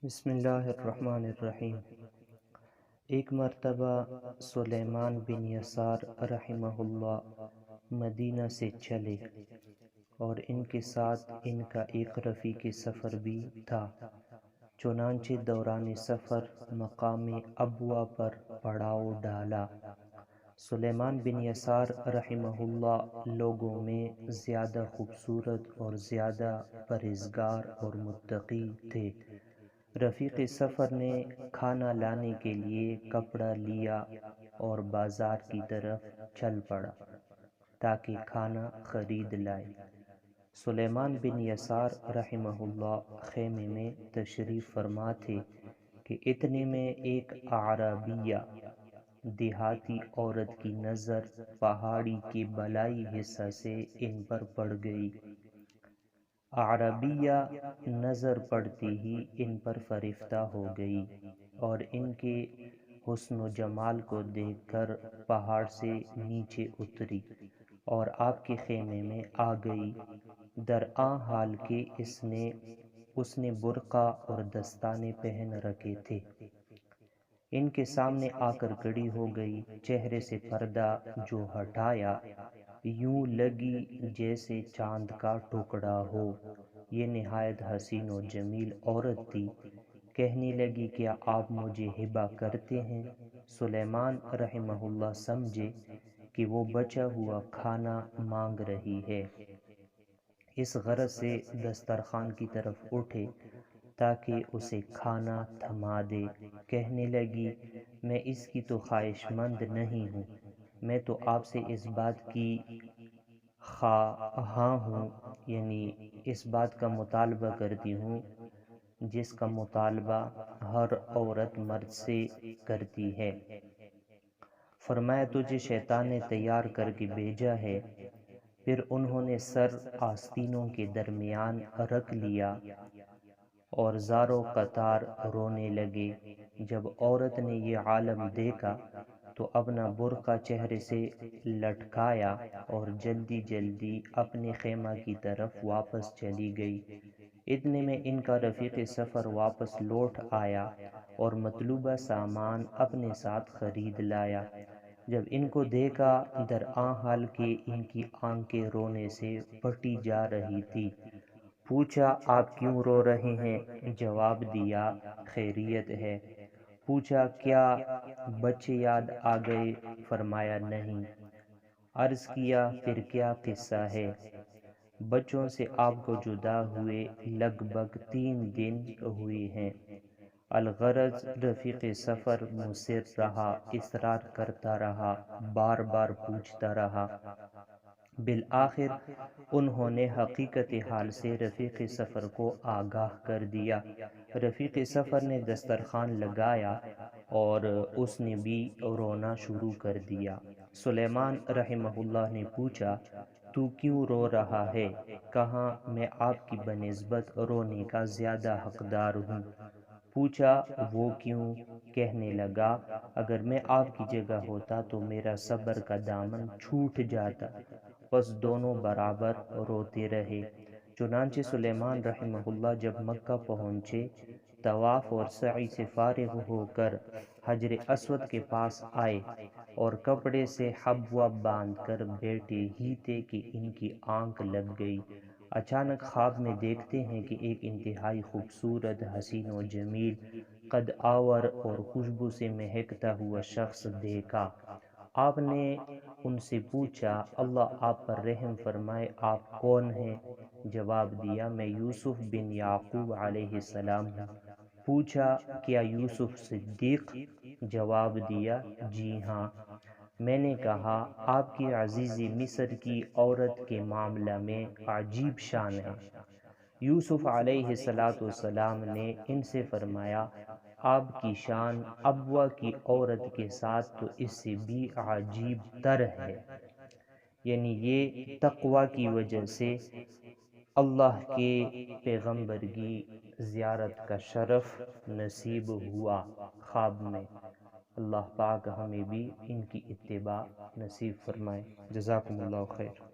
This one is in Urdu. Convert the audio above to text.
بسم اللہ الرحمن الرحیم۔ ایک مرتبہ سلیمان بن یسار رحمہ اللہ مدینہ سے چلے اور ان کے ساتھ ان کا ایک رفیق سفر بھی تھا۔ چنانچہ دوران سفر مقام ابوا پر پڑاؤ ڈالا۔ سلیمان بن یسار رحمہ اللہ لوگوں میں زیادہ خوبصورت اور زیادہ پرہیزگار اور متقی تھے۔ رفیق سفر نے کھانا لانے کے لیے کپڑا لیا اور بازار کی طرف چل پڑا تاکہ کھانا خرید لائے۔ سلیمان بن یسار رحمہ اللہ خیمے میں تشریف فرما تھے کہ اتنے میں ایک اعرابیہ دیہاتی عورت کی نظر پہاڑی کے بالائی حصہ سے ان پر پڑ گئی۔ اعرابیہ نظر پڑتی ہی ان پر فریفتہ ہو گئی اور ان کے حسن و جمال کو دیکھ کر پہاڑ سے نیچے اتری اور آپ کے خیمے میں آ گئی۔ درآں حال کہ اس نے برقع اور دستانے پہن رکھے تھے، ان کے سامنے آ کر کھڑی ہو گئی۔ چہرے سے پردہ جو ہٹایا یوں لگی جیسے چاند کا ٹکڑا ہو۔ یہ نہایت حسین و جمیل عورت تھی۔ کہنے لگی، کیا آپ مجھے ہبہ کرتے ہیں؟ سلیمان رحمہ اللہ سمجھے کہ وہ بچا ہوا کھانا مانگ رہی ہے، اس غرض سے دسترخوان کی طرف اٹھے تاکہ اسے کھانا تھما دے۔ کہنے لگی، میں اس کی تو خواہش مند نہیں ہوں، میں تو آپ سے اس بات کی خواہاں ہوں، یعنی اس بات کا مطالبہ کرتی ہوں جس کا مطالبہ ہر عورت مرد سے کرتی ہے۔ فرمایا، تجھے شیطان نے تیار کر کے بھیجا ہے۔ پھر انہوں نے سر آستینوں کے درمیان رکھ لیا اور زاروں قطار رونے لگے۔ جب عورت نے یہ عالم دیکھا تو اپنا برقع چہرے سے لٹکایا اور جلدی جلدی اپنے خیمہ کی طرف واپس چلی گئی۔ اتنے میں ان کا رفیق سفر واپس لوٹ آیا اور مطلوبہ سامان اپنے ساتھ خرید لایا۔ جب ان کو دیکھا درآں حال کہ ان کی آنکھیں رونے سے پھٹی جا رہی تھی، پوچھا، آپ کیوں رو رہے ہیں؟ جواب دیا، خیریت ہے۔ پوچھا، کیا بچے یاد آ گئے؟ فرمایا، نہیں۔ عرض کیا، پھر کیا قصہ ہے؟ بچوں سے آپ کو جدا ہوئے لگ بھگ 3 دن ہوئے ہیں۔ الغرض رفیق سفر مصر رہا، اصرار کرتا رہا، بار بار پوچھتا رہا۔ بالآخر انہوں نے حقیقت حال سے رفیق سفر کو آگاہ کر دیا۔ رفیق سفر نے دسترخوان لگایا اور اس نے بھی رونا شروع کر دیا۔ سلیمان رحمہ اللہ نے پوچھا، تو کیوں رو رہا ہے؟ کہا، میں آپ کی بنسبت رونے کا زیادہ حقدار ہوں۔ پوچھا، وہ کیوں؟ کہنے لگا، اگر میں آپ کی جگہ ہوتا تو میرا صبر کا دامن چھوٹ جاتا۔ پس دونوں برابر روتے رہے۔ چنانچہ سلیمان رحمہ اللہ جب مکہ پہنچے، طواف اور سعی سے فارغ ہو کر حجر اسود کے پاس آئے اور کپڑے سے حبوا باندھ کر بیٹھے ہی تھے کہ ان کی آنکھ لگ گئی۔ اچانک خواب میں دیکھتے ہیں کہ ایک انتہائی خوبصورت، حسین و جمیل، قد آور اور خوشبو سے مہکتا ہوا شخص دیکھا۔ آپ نے ان سے پوچھا، اللہ آپ پر رحم فرمائے، آپ کون ہیں؟ جواب دیا، میں یوسف بن یعقوب علیہ السلام ہوں۔ پوچھا، کیا یوسف صدیق؟ جواب دیا، جی ہاں۔ میں نے کہا، آپ کی عزیزی مصر کی عورت کے معاملہ میں عجیب شان ہے۔ یوسف علیہ السلام نے ان سے فرمایا، آپ کی شان ابوا کی عورت کے ساتھ تو اس سے بھی عجیب تر ہے، یعنی یہ تقوی کی وجہ سے اللہ کے پیغمبر کی زیارت کا شرف نصیب ہوا خواب میں۔ اللہ پاک ہمیں بھی ان کی اتباع نصیب فرمائے۔ جزاکم اللہ خیر۔